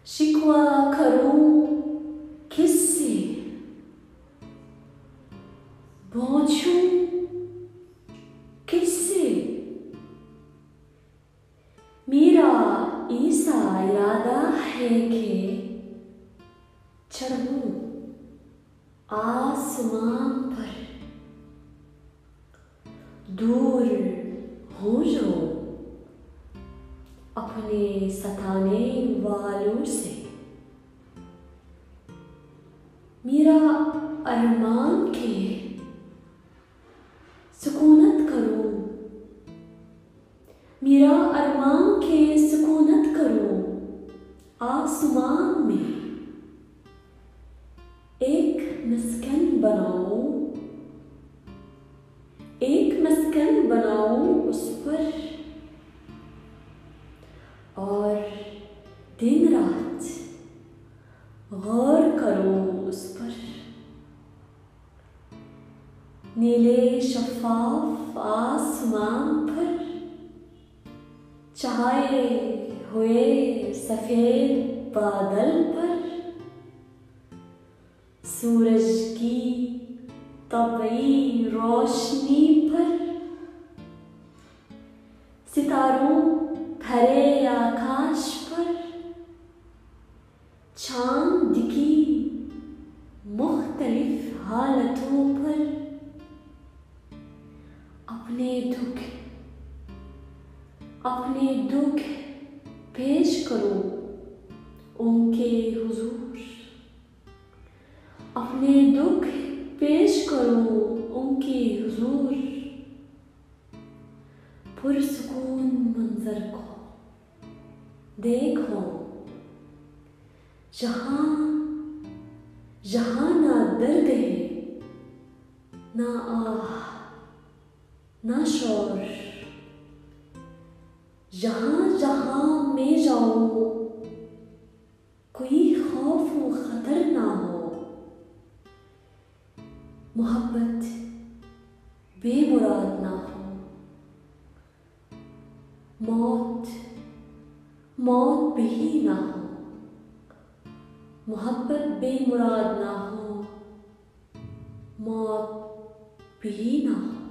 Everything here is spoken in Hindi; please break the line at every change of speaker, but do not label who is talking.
शिकवा करूं किससे, पूछूं किससे। मेरा ऐसा इरादा है कि चढ़ूं आसमान पर, दूर हो जाऊं अपने सताने वालों से। मेरा अरमान के सुकूनत करूं, मेरा अरमान के सुकूनत करूं आसमान में। एक मस्कन बनाऊं, एक मस्कन बनाऊं उस पर, और दिन रात गौर करूं उस पर। नीले शफाफ आसमान पर छाए हुए सफेद बादल पर, सूरज की तबई रोशनी पर, सितारों भरे आकाश पर, चांद की मुख्तलिफ हालतों पर, अपने दुख पेश करूं उनके हुजूर, अपने दुख पेश करूं उनके हुजूर। पुरसुकून मंजर को देखो, जहां ना दर्द है, ना आह, ना शोर। जहां मैं जाऊं कोई खौफ व खतर ना हो। मोहब्बत बेमुराद ना हो, मौत भी ना हो। मोहब्बत बेमुराद ना हो, मौत भी ना हो।